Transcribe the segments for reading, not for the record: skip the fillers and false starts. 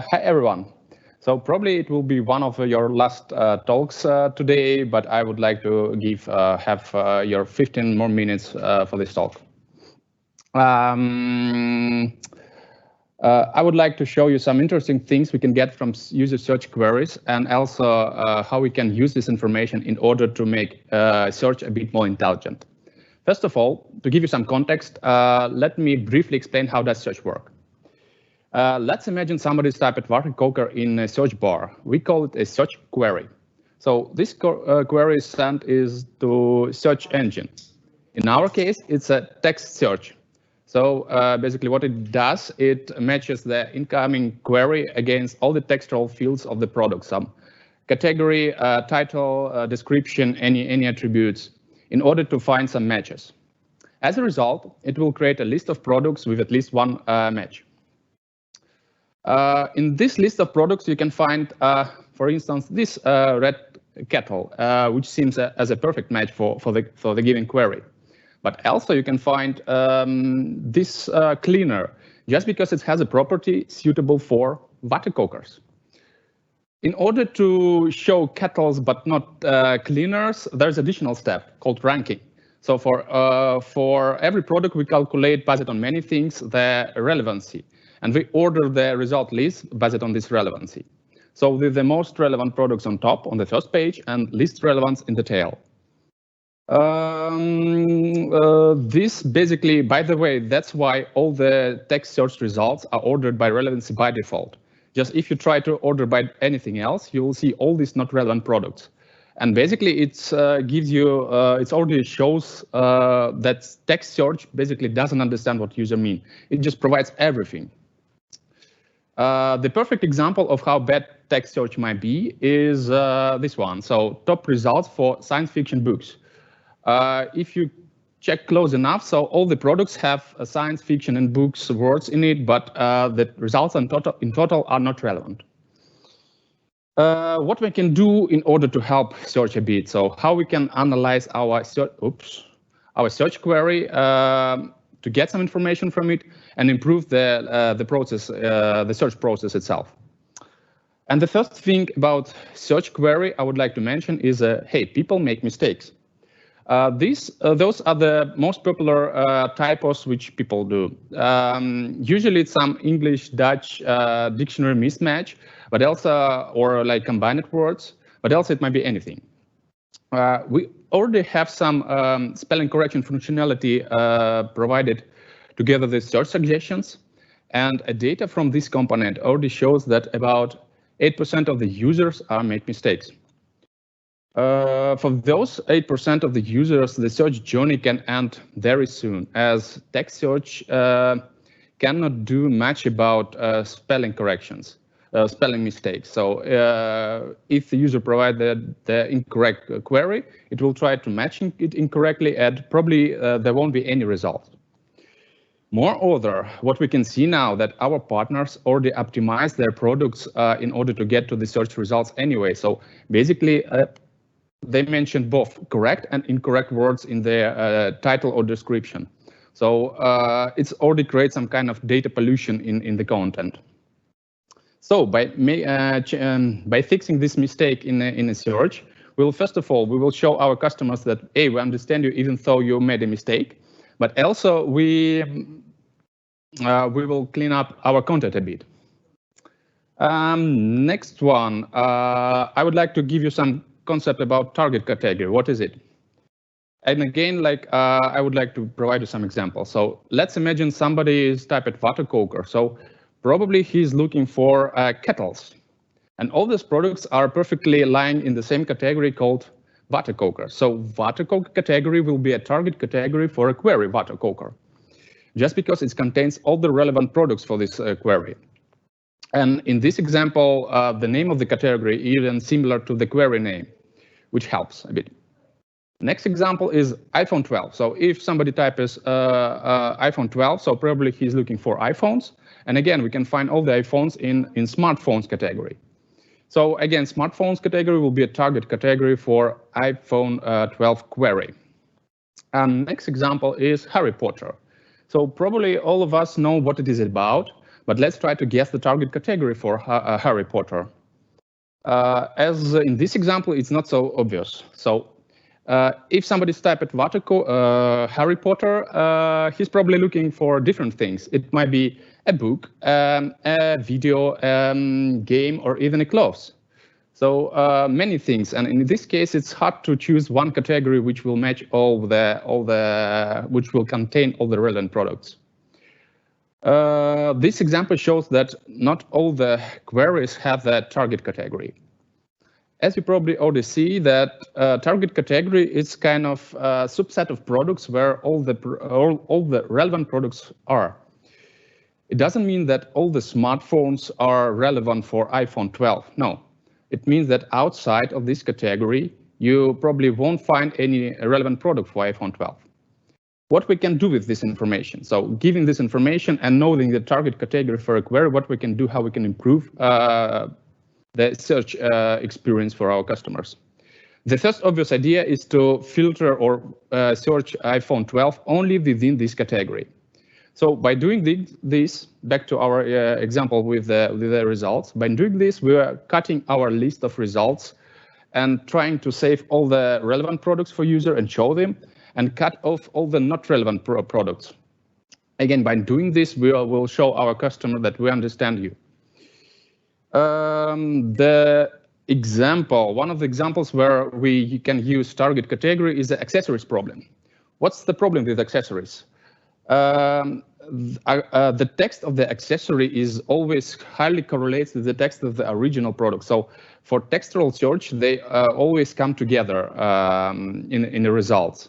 Hi everyone. So probably it will be one of your last talks today, but I would like to have your 15 more minutes for this talk. Um, I would like to show you some interesting things we can get from user search queries, and also how we can use this information in order to make search a bit more intelligent. First of all, to give you some context, let me briefly explain how does search work. Let's imagine somebody's typed water cooker in a search bar. We call it a search query. So this query is sent to search engine. In our case, it's a text search. So basically what it does, it matches the incoming query against all the textual fields of the product, some category, title, description, any attributes, in order to find some matches. As a result, it will create a list of products with at least one match. In this list of products, you can find, for instance, this red kettle, which seems as a perfect match for the given query. But also you can find this cleaner, just because it has a property suitable for water cookers. In order to show kettles but not cleaners, there's additional step called ranking. So for every product, we calculate, based on many things, the relevancy. And we order the result list based on this relevancy. So with the most relevant products on top, on the first page, and least relevance in the tail. This basically, by the way, that's why all the text search results are ordered by relevancy by default. Just if you try to order by anything else, you will see all these not relevant products. And basically, it gives you, it already shows that text search basically doesn't understand what user mean. It just provides everything. The perfect example of how bad text search might be is this one. So top results for science fiction books. If you check close enough, so all the products have science fiction and books words in it, but the results in total are not relevant. What we can do in order to help search a bit, so how we can analyze our search query to get some information from it and improve the process, the search process itself. And the first thing about search query I would like to mention is, hey, people make mistakes. Those are the most popular typos which people do. Usually it's some English-Dutch dictionary mismatch, but also, or like combined words, but also it might be anything. We already have some spelling correction functionality provided together with search suggestions, and data from this component already shows that about 8% of the users make mistakes. For those 8% of the users, the search journey can end very soon, as text search cannot do much about spelling corrections, spelling mistakes. So if the user provides the incorrect query, it will try to match it incorrectly, and probably there won't be any result. Moreover, what we can see now that our partners already optimize their products in order to get to the search results anyway. So basically, they mentioned both correct and incorrect words in their title or description. So it's already creates some kind of data pollution in the content. So by fixing this mistake in a search, first of all, we will show our customers that, hey, we understand you even though you made a mistake. But also, we will clean up our content a bit. Next one, I would like to give you some concept about target category. What is it? And again, I would like to provide you some examples. So let's imagine somebody is typed water cooker. So probably he's looking for kettles. And all these products are perfectly lying in the same category called water cooker. So water cooker category will be a target category for a query water cooker, just because it contains all the relevant products for this query. And in this example, the name of the category is even similar to the query name, which helps a bit. Next example is iPhone 12. So if somebody types iPhone 12, so probably he's looking for iPhones. And again, we can find all the iPhones in smartphones category. So again, smartphones category will be a target category for iPhone 12 query. Next example is Harry Potter. So probably all of us know what it is about, But let's try to guess the target category for Harry Potter. As in this example, it's not so obvious. So if somebody's typed Harry Potter, he's probably looking for different things. It might be a book, a video, game, or even a clothes. So many things, and in this case, it's hard to choose one category which will match which will contain all the relevant products. This example shows that not all the queries have that target category. As you probably already see, that target category is kind of a subset of products where all the relevant products are. It doesn't mean that all the smartphones are relevant for iPhone 12. No. It means that outside of this category, you probably won't find any relevant product for iPhone 12. What we can do with this information? So giving this information and knowing the target category for a query, what we can do, how we can improve the search experience for our customers. The first obvious idea is to filter or search iPhone 12 only within this category. So by doing this, back to our example with the results, by doing this, we are cutting our list of results and trying to save all the relevant products for user and show them, and cut off all the not relevant products. Again, by doing this, we will show our customer that we understand you. The example, one of the examples where we can use target category is the accessories problem. What's the problem with accessories? The text of the accessory is always highly correlates with the text of the original product. So for textual search, they always come together in the results.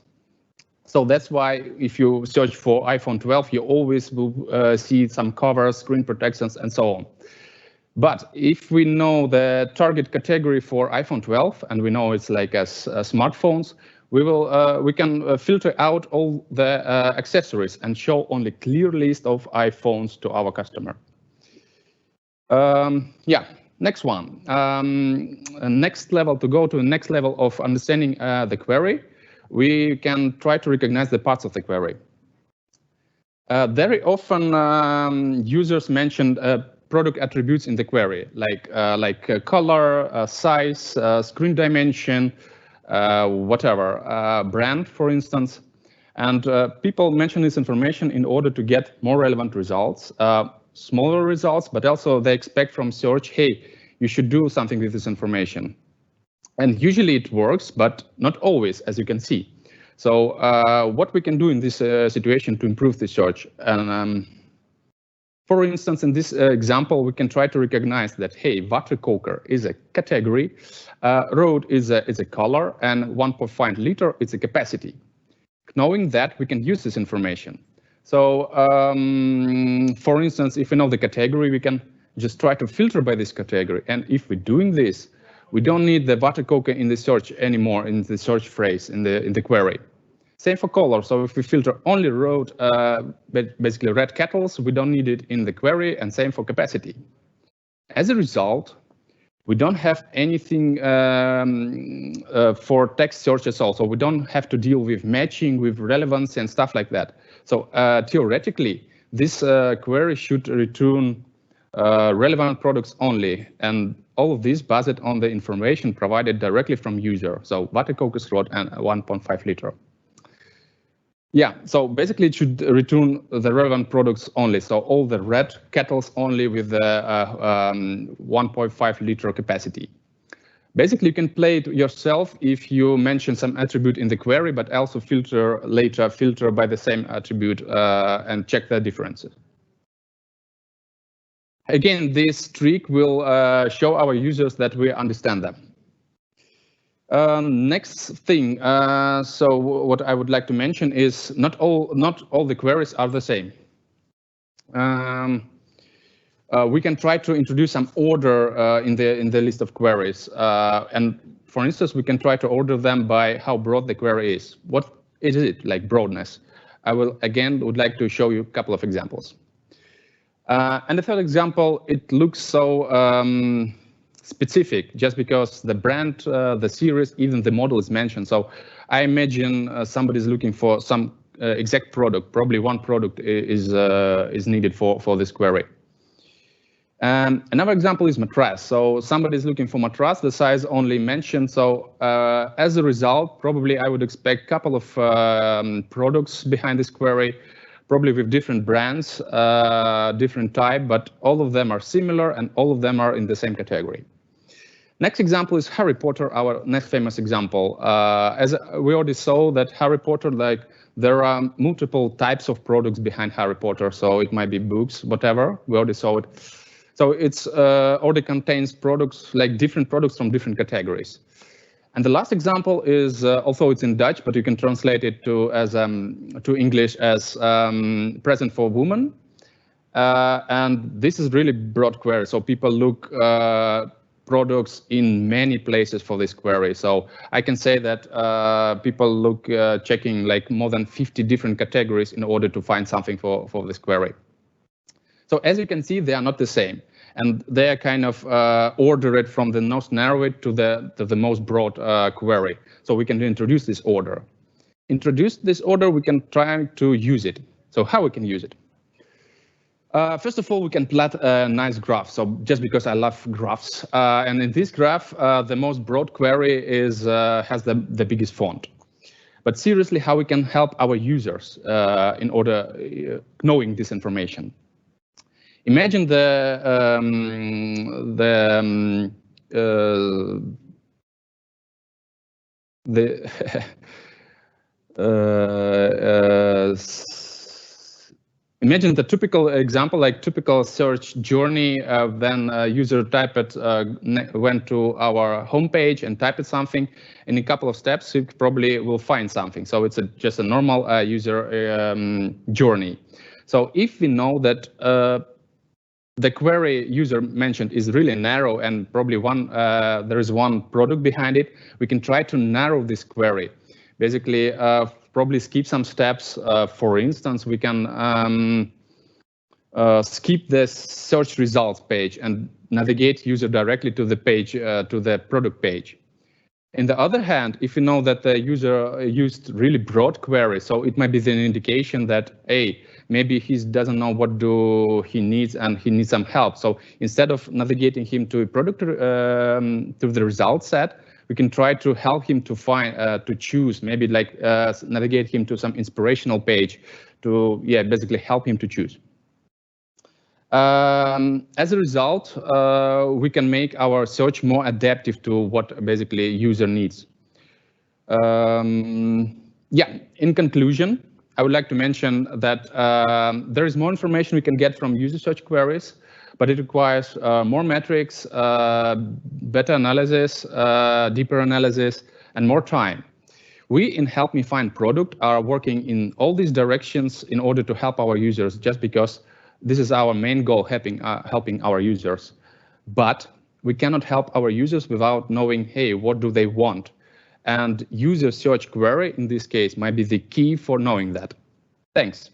So that's why if you search for iPhone 12, you always will see some covers, screen protections, and so on. But if we know the target category for iPhone 12, and we know it's like as smartphones, we can filter out all the accessories and show only clear list of iPhones to our customer. Yeah, next one. Next level, to go to the next level of understanding the query, we can try to recognize the parts of the query. Very often users mention product attributes in the query, like color, size, screen dimension, whatever, brand, for instance. And people mention this information in order to get more relevant results, smaller results, but also they expect from search, hey, you should do something with this information. And usually it works, but not always, as you can see. So what we can do in this situation to improve the search? And for instance, in this example, we can try to recognize that, hey, water cooker is a category, road is a color, and 1.5 liter is a capacity. Knowing that, we can use this information. So for instance, if we know the category, we can just try to filter by this category. And if we're doing this, we don't need the water cooker in the search anymore, in the search phrase, in the query. Same for color. So if we filter only road, basically red kettles, we don't need it in the query, and same for capacity. As a result, we don't have anything for text searches also. We don't have to deal with matching, with relevance and stuff like that. So theoretically, this query should return relevant products only, and all of this based on the information provided directly from user. So water cooker's road and 1.5 liter. Yeah, so basically it should return the relevant products only. So all the red kettles only with the 1.5 liter capacity. Basically, you can play it yourself if you mention some attribute in the query, but also filter by the same attribute and check the differences. Again, this trick will show our users that we understand them. Next thing, so what I would like to mention is not all the queries are the same. We can try to introduce some order in the list of queries, and for instance, we can try to order them by how broad the query is. What is it, like broadness? I would like to show you a couple of examples. And the third example, it looks so specific just because the brand, the series, even the model is mentioned. So I imagine somebody's looking for some exact product. Probably one product is needed for this query. Another example is mattress. So somebody is looking for mattress, the size only mentioned. So as a result, probably I would expect a couple of products behind this query, probably with different brands, different type, but all of them are similar and all of them are in the same category. Next example is Harry Potter, our next famous example. As we already saw that Harry Potter, like there are multiple types of products behind Harry Potter. So it might be books, whatever, we already saw it. So it's already contains products, like different products from different categories. And the last example is, although it's in Dutch, but you can translate it to as to English as present for women. And this is really broad query. So people look products in many places for this query. So I can say that people look checking like more than 50 different categories in order to find something for this query. So as you can see, they are not the same. And they are kind of ordered from the most narrow to the most broad query. So we can introduce this order. Introduce this order, we can try to use it. So how we can use it? First of all, we can plot a nice graph. So just because I love graphs. And in this graph, the most broad query is has the biggest font. But seriously, how we can help our users in order knowing this information? Imagine imagine the typical example, like typical search journey. Then a user went to our homepage and typed something. In a couple of steps, you probably will find something. So it's just a normal user journey. So if we know that the query user mentioned is really narrow and probably there is one product behind it, we can try to narrow this query. Basically, probably skip some steps. For instance, we can skip the search results page and navigate user directly to the page, to the product page. On the other hand, if you know that the user used really broad query, so it might be an indication that, hey, maybe he doesn't know what he needs and he needs some help. So instead of navigating him to a product to the result set, we can try to help him to find to choose, maybe like navigate him to some inspirational page to basically help him to choose. As a result, we can make our search more adaptive to what basically user needs. In conclusion, I would like to mention that there is more information we can get from user search queries, but it requires more metrics, better analysis, deeper analysis, and more time. We in Help Me Find Product are working in all these directions in order to help our users, just because this is our main goal, helping our users. But we cannot help our users without knowing, hey, what do they want? And user search query, in this case, might be the key for knowing that. Thanks.